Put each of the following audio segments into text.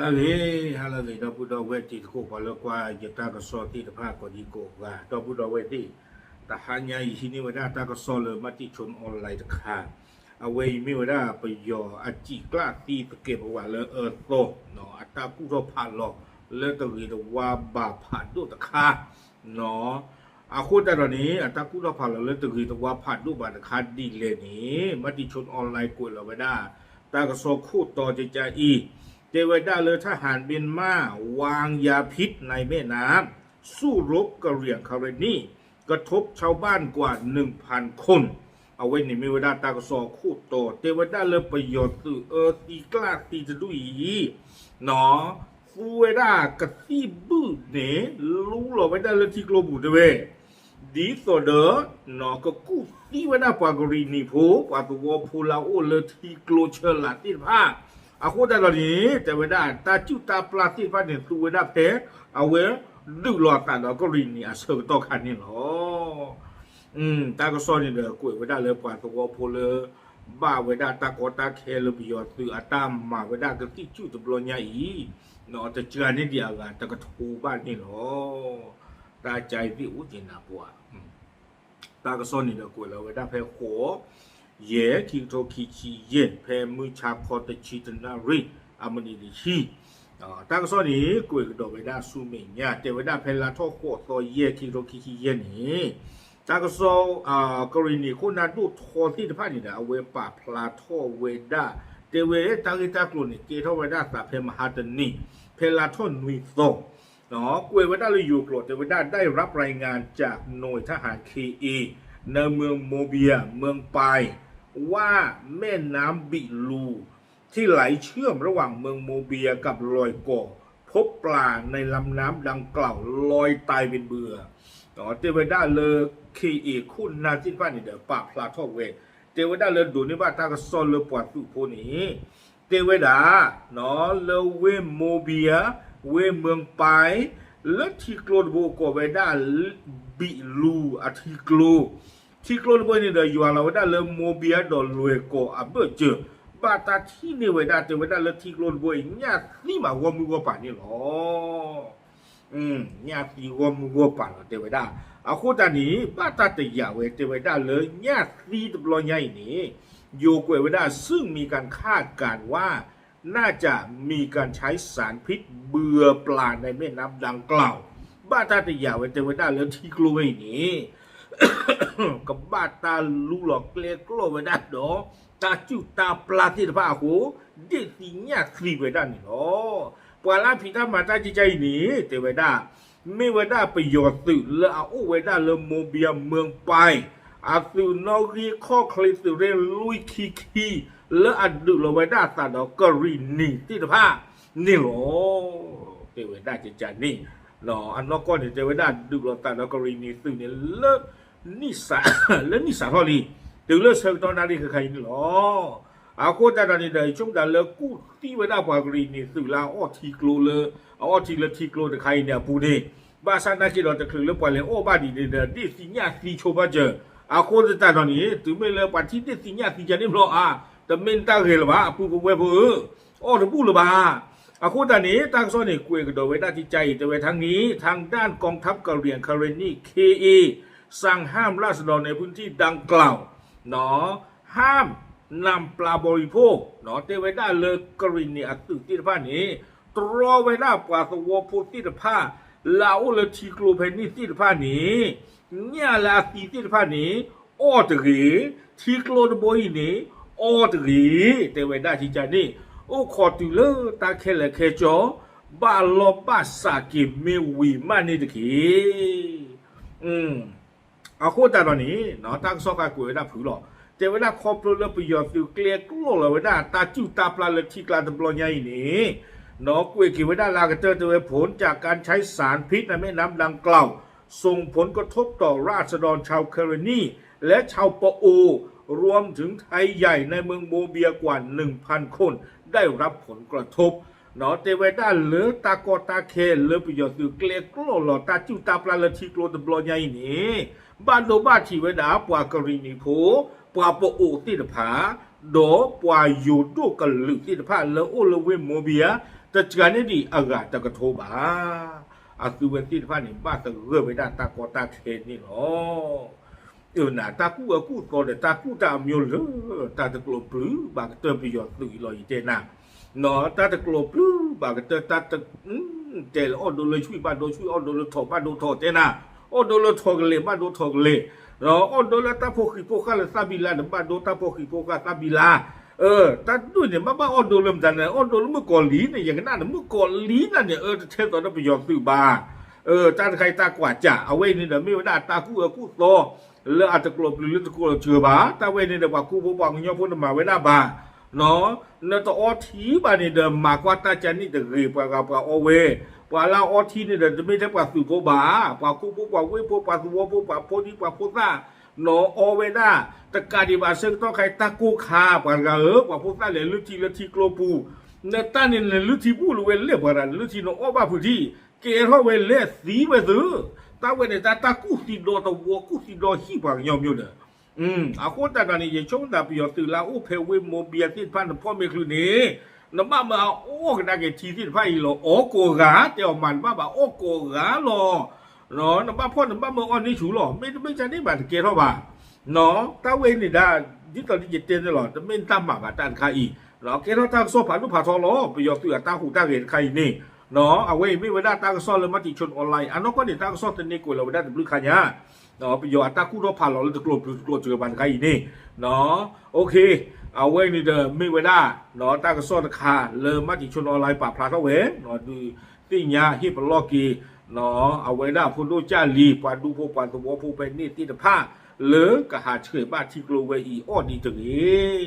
halage da buda weti ko pala kwa jeta ka so ti da pa ko di ko ga da buda weti ta hanya yi sini wada ta ka so le mati chun online ta kha awe mi wada pa yo a ji kla ti ta ke ba le to no ata ku ro pha lo le ta ri da wa ba pha do ta kha no အခုတတော်နေအတကူတော့ဖာလို့တကယ်တော့ဖတ်လို့ပါတခါဒီလေနေမတိချုံအွန်လိုင်းကိုလောဝဒတာကစောခုတော်ကြကြอีเทวดาเลยทหารบินมาวางยาพิษในแม่น้ำสู้รบกะเหรี่ยงคาเรนีกระทบชาวบ้านกว่า 1,000 คนเอาไว้ในเทวดาตากสอคู่ต่อเทวดาเลยประโยชน์ตื่ตีกล้าตีจะดุยเนาะฟูเวดากะตีบื้อเนรู้หรอไม่ได้เลยที่กลบุตรเวดีสอเดอเนาะก็กู้ตีเวดาปากรีนีโพปาตัวพูลาโอเลยที่กลเชลาติผ้าอาคูแต่ตอนนี้แต่เวลาตาจุตาปลาที่ฟ้าเนี่ยตัวเวลาเพเอาเวดูหลอดตาเราก็รินนี่อาเสกต่อขันนี่หรอตาก็ซ้อนนี่เด้อกล้วยเวลาเลยปาตัวพูเลยบ้าเวลาตากอตาเคลบิยอตืออาตามมาเวลาก็ที่จุตบลอนยาอีเนาะแต่เจอนี่เดียวกันแต่ก็ถูบ้านนี่หรอตาใจที่อุจินาปัวตาก็ซ้อนนี่เด้อกล้วยเราเวลาเพหัวเย่คิโตคิชิเย่เพมือชาคอตชิตนารีอามณีดิชีตากซ้อนนี่กล้วยกระโดดไปได้ซูเมียเทวดาเพลาทอโคตอเย่คิโตคิชิเย่นี่ตากซ้อกรณีคนนั้นดูทอที่ที่ผ่านนี่นะเอาไว้ป่าพลาทอเวดาเทวดาตากิตากลุ่นนี่เกทอเวดาสาเพมหาตนีเพลาทอนุยโตเนาะกล้วยเวดาเลยอยู่กลดเทวดาได้รับรายงานจากหน่วยทหารเคอีในเมืองโมเบียเมืองปายว่าแม่น้ำบิลูที่ไหลเชื่อมระหว่างเมืองโมเบียกับลอยก่อพบปลาในลำน้ำดังกล่าวลอยตายเป็นเบื่อเทวดาเลยคีอีคุณนาจิฟ้านี่เดอปาพลาทอเวเทวดาเลยดูนี่ว่าตากระซอนเลยปวดสุโพนี้เทวดาเลยเวโมเบียเวเมืองปายและที่โกลดโบกเวดาบิลูอาทิโกลที่โกลบนี่เดอยู่เราได้เลยโมเบียดอลวยโกอับเบเจอบาตาที่นี่เวดาเทวดาเลยที่โกลบเนี่ยนี่มาวมือป่านนี่หรอเนี่ยที่วมือป่านเทวดาเอาโคตรนี้บาตาเตียเวเทวดาเลยเนี่ยที่ตบลอยใหญ่นี่โยกเวดาซึ่งมีการคาดการว่าน่าจะมีการใช้สารพิษเบื่อปลาในแม่น้ำดังกล่าวบาตาเตียเวเทวดาเลยที่โกลบนี่กับบาตาลูหลอกเกลียกลัวไว้ได้ดอตาจิ้วตาปลาที่ตะพาหูเด็ดสิเนี่ยคลีไว้ได้นี่หรอปลาลาพิธามาตาจิใจนี่เตไว้ได้ไม่ไว้ได้ประโยชน์สื่อแล้วเอาไว้ได้เลยโมเบียเมืองไปอาสื่อนอรีข้อคลิสื่อเรื่องลุยคีแล้วอัดดูเราไว้ได้ตาดอกกรีนี่ที่ตะพานี่หรอเตไว้ได้จิใจนี่หรออันนอกก้อนเนี่ยเตไว้ได้ดูเราตาดอกกรีนี่สื่อเนี่ยเลิศนิสัยและนิสัยพอดีถึงเลือกเชิงตอนนั้นนี่คือใครนี่หรอเอาโคตรตอนนี้เลยช่วงนั้นเลยกู้ที่ไว้ได้กว่ากรีนี่สื่อลาอ้อทีกลัวเลยอ้อทีละทีกลัวแต่ใครเนี่ยปูนี่บ้านสันนักกีฬาจะคือเลือกไปเลยโอ้บ้านดีเด่นดิสิญญาสีโชว์บ้าเจอเอาโคตรตอนนี้ถึงไม่เลยปัจจุบันดิสิญญาสีจะนี่เพราะแต่เมนตาเกลบ้าปูกูเว็บอ้อถึงปูหรือบ้าอาคูตานี้ตั้งซ้อนนี่คุยกันโดยไว้ได้ที่ใจแต่ไว้ทางนี้ทางด้านกองทัพกะเหรี่ยงคาเรนีเคอีสั่งห้ามราษฎรในพื้นที่ดังกล่าวห้ามนำปลาบริโภคเทวดาเลยกรณีอัตุติภานี้ตรอไว้ได้ปลาสวโพธิตภาลาวเลยทีกลูเพนิติตภานี้เนี่ยลาติติตภานี้ออตรีทีกลูบอยนี้ออตรีเทวดาที่ใจนี่โอ้ขอตุเลตาเคลเคจอบาลบาสากิเมวีมานี่ตะคีเอาโคตรตอนนี้ตั้งซอกกล้วยได้ผือหรอแต่เวลาครอบครัวเราไปหยอดฟิวเกลียกลัวเราไว้ได้ตาจิ้วตาปลาเลยที่กลางตะบลอยใหญ่นี่กล้วยกินไว้ได้ลากระเจอตัวผลจากการใช้สารพิษในแม่น้ำดังกล่าวส่งผลกระทบต่อราษฎรชาวเคเรนีและชาวปะโอรวมถึงไทยใหญ่ในเมืองโมเบียกว่า 1,000 คนได้รับผลกระทบเทวดาเหลือตากอตาเคเหลือประโยชน์ฟิวเกลียกลัวหรอตาจิ้วตาปลาเลยที่กลางตะบลอยใหญ่นี่บ้านโดบ้านที่ไว้ด่าปวากรีนิโพปวาปโอติดผาโดปวาอยู่ดูกันลึกติดผาแล้วโอเลเวโมเบียต แต่เจอเนี่ยดีอากาศตะกะโทบาอาคือเวนที่ฟ้านี่บ้าตะเรือไปได้ตากอตาเคนนี่เนาะน่ะตากูโตเลยตากูตามีเลยตาตะกลปลื้บากเตอร์ไปยอดตุยลอยเจน่ะเนาะตาตะกลปลื้บากเตอร์ตาตะเจลอโดเลยช่วยบ้านโดช่วยอโดเลยถอบ้านโดถอเจน่ะอโดเลยถอกเลยบ้านโดถอกเลยเนาะอโดเลยตาโพกิโพกาเลยซาบิลาบ้านโดตาโพกิโพกาซาบิลาตาดูเนี่ยบ้าอโดเลยมันเนี่ยอโดเลยเมื่อก่อนลีเนี่ยอย่างนั้นเมื่อก่อนลีนั่นเนี่ยเช่นตอนนั้นไปยอดตุยบ้าตาใครตากว่าจะเอาไว้นี่เดี๋ยวไม่ได้ตากูโตแล้วอาจจะกลบหรือตะกลบเชื่อบ้าตาเว้นี่เดี๋ยวว่ากูบอกงี้พูดมาไว้หน้าบ้าเนาะนั่นตัวอทีบ้านนี่เดี๋ยวมากกว่าตาจันนี่เดี๋ยวรีบกว่าโอเวว่าเราอทีนี่เดี๋ยวไม่ใช่กว่าสุโขบ้าว่ากูกว่าเว้พวกว่าสุวพวกว่าพอดีกว่าพวกซ่าเนาะโอเวน่าตะการดีบ้าเชิงต้องใครตากูขาว่าว่าพวกซ่าเลยลุทีกลบูเนี่ยตานี่เลยลุทีบูรู้เว้เรียบว่าลุทีโนอ้อบ้าผู้ที่เกล้าเว้เล่สีไปซื้อตาเว้เนี่ยตากูสีโดตัววัวกูสีโดฮีบางยอมอยู่เนี่ยอาคนตาการนี่ยังชงตาเปียตื่นแล้วโอ้เพลเวโมเบียที่พันพ่อเมฆคืนนี้น้ำบ้ามาโอ้กันได้แค่ทีที่พันอีหลอโอ้โกกาเดี๋ยวมันบ้าโอ้โกกาหลอเนาะน้ำบ้าพ่อน้ำบ้าเมื่ออ่อนนี่ชูหลอไม่ใช่นี่บาดเกล้าบ้าเนาะตาเว้นี่ได้ที่ตอนที่เจ็ดเจนตลอดจะไม่ตามมาบาดตันใครอีเนาะเกล้าตาโซ่ผ่านรูปผ่าทองล้อเปียตื่นตาหูตาเห็นใครนี่เนาะเอาไว้ไม่เวลาตากซ้อนเลยมาติชนออนไลน์อันนั้นก็เดี๋ยวตากซ้อนตัวนี้กูเราไม่ได้แต่บลูกขายาเนาะไปยอตาคู่รบผ่านเราจะกลบเจอบันใครนี่เนาะโอเคเอาไว้นี่เดิมไม่เวลาเนาะตากซ้อนขาเลยมาติชนออนไลน์ปราบพลาดเอาไว้เนาะดูติญาฮิปลอกีเนาะเอาไว้ได้พูดดูจ้าลีปาดูพวกปานตัวผู้เป็นนี่ติดผ้าหรือกะหาเฉยบ้านที่กลัวไว้อีอ้อดีจังเลย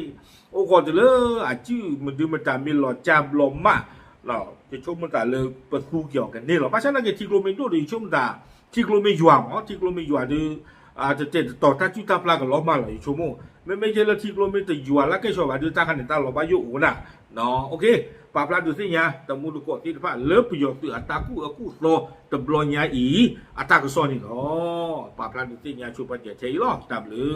โอ้ก่อนจะเลยอาจื้อมันดูมันตามีหลอดจามลมมากเราจะชมมันแต่เลยประตูเกี่ยวกันนี่หรอเพราะฉะนั้นที่กลัวไม่ดูดีชมตาที่กลัวไม่หยวงอ๋อที่กลัวไม่หยวงดูอาจจะเจ็ดต่อถ้าจุดตาปลากับล้อมาเลยชมไม่ใช่แล้วที่กลัวไม่แต่หยวงแล้วก็ชอบว่าดูตาขันตาล้อมาอยู่อูน่ะเนาะโอเคปลาดูสิเนี่ยแต่มูลกอที่ฟ้าเลิฟประโยชน์ตัวอัตรากู้โตแต่บลอยาอีอัตราก็ซ้อนนี่อ๋อปลาดูสิเนี่ยช่วยปัจจัยใช่หรอตามหรือ